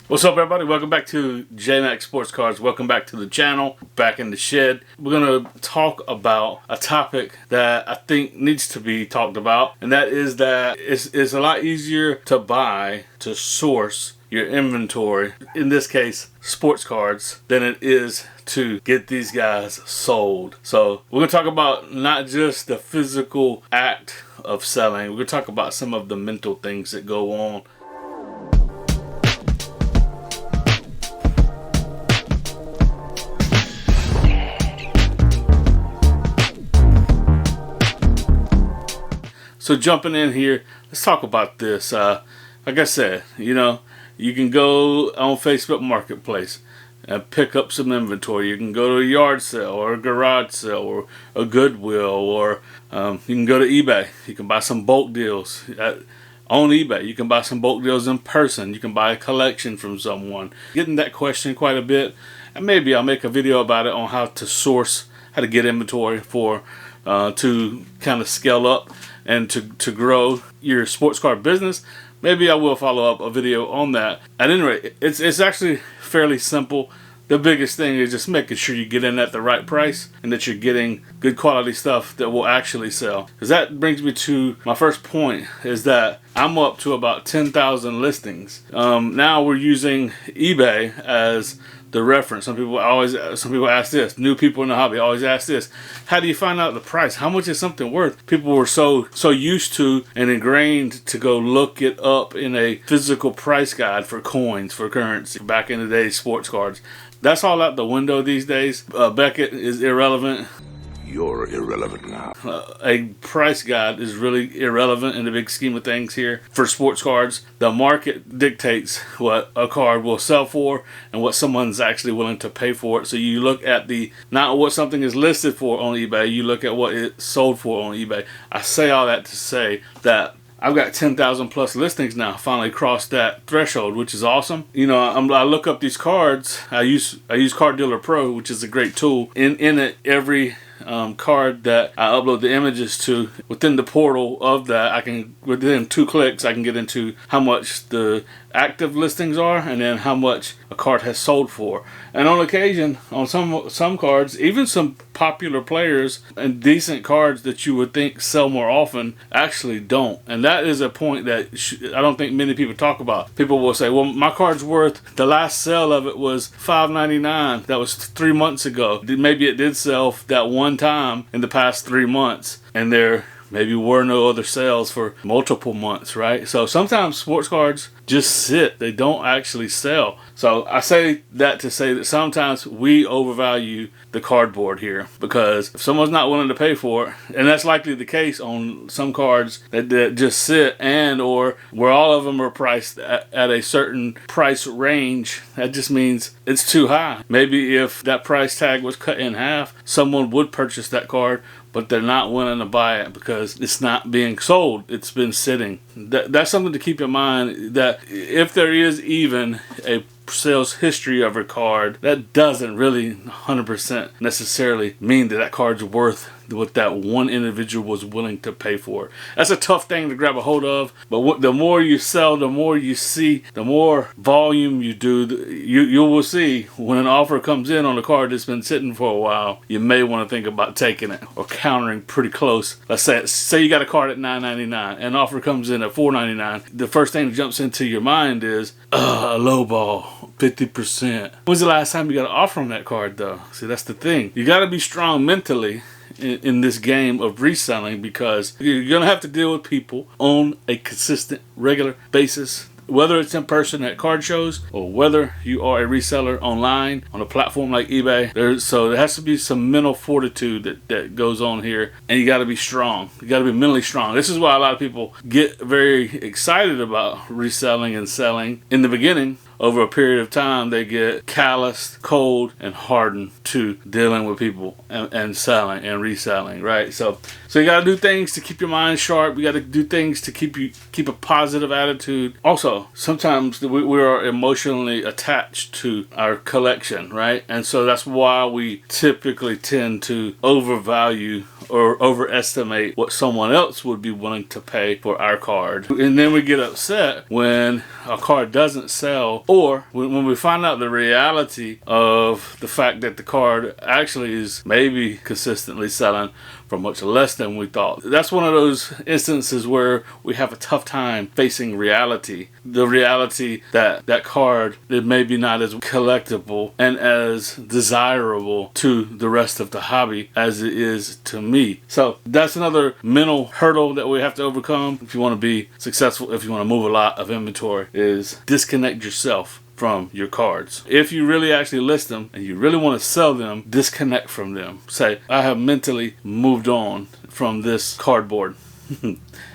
What's up, everybody? Welcome back to JMac Sports Cards. Welcome back to the channel, back in the shed. We're going to talk about a topic that I think needs to be talked about, and that is that it's a lot easier to buy, to source your inventory, in this case sports cards, than it is to get these guys sold. So we're going to talk about not just the physical act of selling, we're going to talk about some of the mental things that go on. So jumping in here, let's talk about this. Like I said, you can go on Facebook Marketplace and pick up some inventory. You can go to a yard sale or a garage sale or a Goodwill, or you can go to eBay. You can buy some bulk deals on eBay. You can buy some bulk deals in person. You can buy a collection from someone. Getting that question quite a bit, and maybe I'll make a video about it on how to source, how to get inventory for to kind of scale up and to grow your sports card business. Maybe I will follow up a video on that. At any rate, it's actually fairly simple. The biggest thing is just making sure you get in at the right price and that you're getting good quality stuff that will actually sell. Because that brings me to my first point, is that I'm up to about 10,000 listings. Now we're using eBay as the reference. Some people ask this. New people in the hobby always ask this: how do you find out the price? How much is something worth? People were so used to and ingrained to go look it up in a physical price guide for coins, for currency. Back in the day, sports cards. That's all out the window these days. Beckett is irrelevant. You're irrelevant now. A price guide is really irrelevant in the big scheme of things here. For sports cards, the market dictates what a card will sell for and what someone's actually willing to pay for it. So you look at not what something is listed for on eBay, you look at what it's sold for on eBay. I say all that to say that I've got 10,000 plus listings now. Finally crossed that threshold, which is awesome. I look up these cards. I use Card Dealer Pro, which is a great tool. In it, every card that I upload the images to, within the portal of that, within 2 clicks, I can get into how much the active listings are and then how much a card has sold for. And on occasion, on some cards, even some popular players and decent cards that you would think sell more often actually don't. And that is a point that I don't think many people talk about. People will say, well, my card's worth, the last sale of it was $5.99. That was 3 months ago. Maybe it did sell that one time in the past 3 months, and there maybe were no other sales for multiple months, right? So sometimes sports cards just sit. They don't actually sell. So I say that to say that sometimes we overvalue the cardboard here, because if someone's not willing to pay for it, and that's likely the case on some cards that just sit, and or where all of them are priced at a certain price range, that just means it's too high. Maybe if that price tag was cut in half, someone would purchase that card, but they're not willing to buy it because it's not being sold. It's been sitting. That's something to keep in mind, that if there is even a sales history of a card, that doesn't really 100% necessarily mean that card's worth what that one individual was willing to pay for it. That's a tough thing to grab a hold of, but the more you sell, the more you see, the more volume you do, you will see when an offer comes in on a card that's been sitting for a while, you may want to think about taking it or countering pretty close. Let's say you got a card at $9.99 and an offer comes in at $4.99. The first thing that jumps into your mind is a low ball, 50%. When's the last time you got an offer on that card, though? See, that's the thing. You got to be strong mentally in this game of reselling, because you're going to have to deal with people on a consistent, regular basis, whether it's in person at card shows or whether you are a reseller online on a platform like eBay. So there has to be some mental fortitude that goes on here, and you got to be strong. You got to be mentally strong. This is why a lot of people get very excited about reselling and selling in the beginning. Over a period of time, they get calloused, cold, and hardened to dealing with people and selling and reselling, right? So you got to do things to keep your mind sharp. You got to do things to keep a positive attitude. Also, sometimes we are emotionally attached to our collection, right? And so that's why we typically tend to overvalue or overestimate what someone else would be willing to pay for our card. And then we get upset when a card doesn't sell, or when we find out the reality of the fact that the card actually is maybe consistently selling for much less than we thought. That's one of those instances where we have a tough time facing reality. The reality that that card is maybe not as collectible and as desirable to the rest of the hobby as it is to me. So that's another mental hurdle that we have to overcome if you want to be successful, if you want to move a lot of inventory, is disconnect yourself from your cards. If you really actually list them and you really want to sell them, disconnect from them. Say, I have mentally moved on from this cardboard.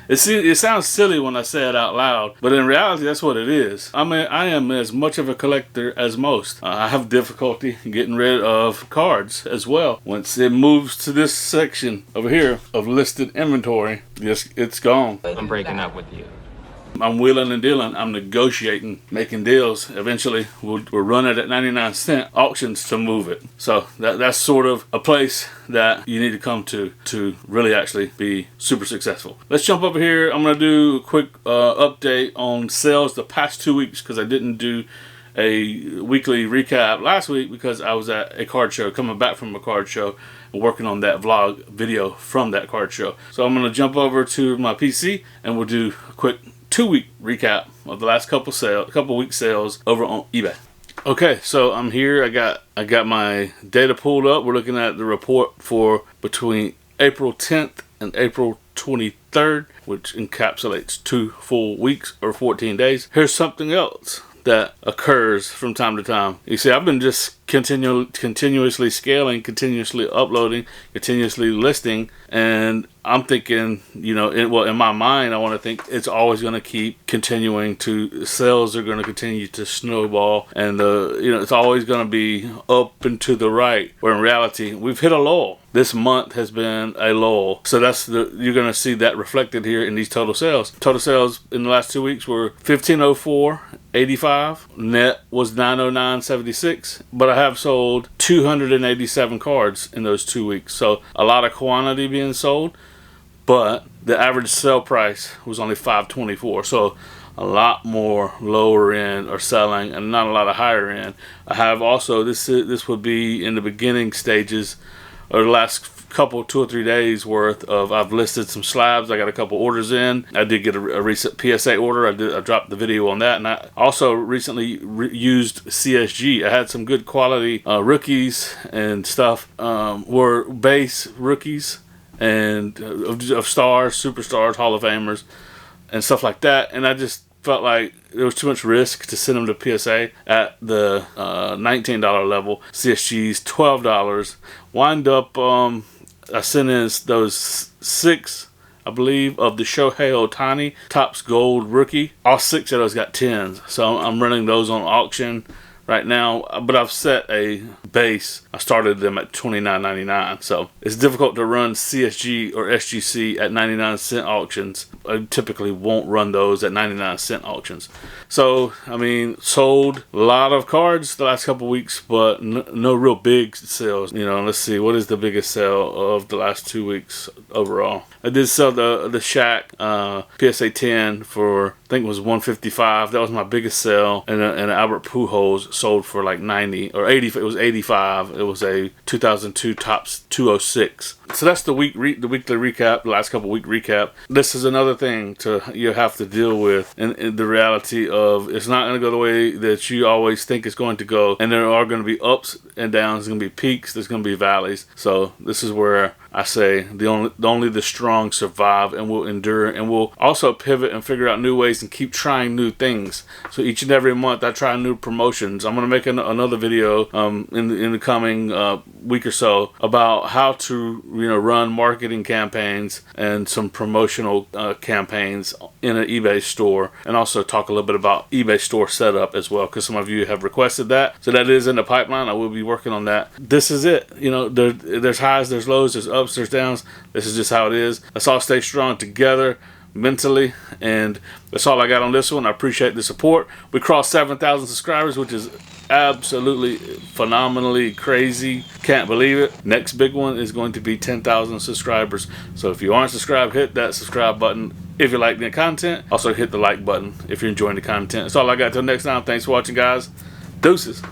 It sounds silly when I say it out loud, but in reality, that's what it is. I mean, I am as much of a collector as most. I have difficulty getting rid of cards as well. Once it moves to this section over here of listed inventory, it's gone. I'm breaking up with you. I'm wheeling and dealing. I'm negotiating, making deals. Eventually, we'll run it at 99-cent auctions to move it. So that's sort of a place that you need to come to really actually be super successful. Let's jump over here. I'm going to do a quick update on sales the past 2 weeks because I didn't do a weekly recap last week because I was at a card show, coming back from a card show and working on that vlog video from that card show. So I'm going to jump over to my PC and we'll do a quick 2-week recap of the last couple week sales over on eBay. Okay, so I'm here. I got my data pulled up. We're looking at the report for between April 10th and April 23rd, which encapsulates 2 full weeks or 14 days. Here's something else that occurs from time to time. You see, I've been just continuously scaling, continuously uploading, continuously listing, and I'm thinking, you know, in my mind, I want to think it's always going to keep continuing to, sales are going to continue to snowball, and it's always going to be up and to the right. Where in reality, we've hit a lull. This month has been a lull, so you're going to see that reflected here in these total sales. Total sales in the last 2 weeks were 1504.85. Net was 909.76, but I have sold 287 cards in those 2 weeks, so a lot of quantity being sold, but the average sale price was only $524, so a lot more lower end are selling and not a lot of higher end. I have also, this would be in the beginning stages or the last couple 2 or 3 days worth of, I've listed some slabs. I got a couple orders in. I did get a recent PSA order. I dropped the video on that, and I also recently used CSG. I had some good quality rookies and stuff. Were base rookies and of stars, superstars, Hall of Famers, and stuff like that. And I just felt like there was too much risk to send them to PSA at the $19 level. CSG's $12. Wind up, I sent in those 6, I believe, of the Shohei Ohtani Topps Gold Rookie. All 6 of those got 10s. So I'm running those on auction right now, but I've set a base. I started them at $29.99, so it's difficult to run CSG or SGC at 99-cent auctions. I typically won't run those at 99-cent auctions. So, I mean, sold a lot of cards the last couple weeks, but no real big sales. You know, let's see, what is the biggest sale of the last 2 weeks overall? I did sell the Shaq PSA 10 for, I think it was $155. That was my biggest sale. And Albert Pujols sold for like 90 or 80. It was 85. It was a 2002 Topps 206. So that's the weekly recap, the last couple week recap. This is another thing you have to deal with, and the reality of it's not going to go the way that you always think it's going to go, and there are going to be ups and downs. There's going to be peaks. There's going to be valleys. So this is where I say only the strong survive and will endure, and will also pivot and figure out new ways and keep trying new things. So each and every month I try new promotions. I'm going to make another video in the coming week or so about how to run marketing campaigns and some promotional campaigns in an eBay store, and also talk a little bit about eBay store setup as well, because some of you have requested that. So that is in the pipeline. I will be working on that. This is it. There's highs, there's lows, there's ups, there's downs. This is just how it is. Let's all stay strong together. mentally. And that's all I got on this one. I appreciate the support. We crossed 7,000 subscribers, which is absolutely phenomenally crazy. Can't believe it. Next big one is going to be 10,000 subscribers. So if you aren't subscribed, hit that subscribe button if you like the content. Also hit the like button if you're enjoying the content. That's all I got till next time. Thanks for watching, guys. Deuces.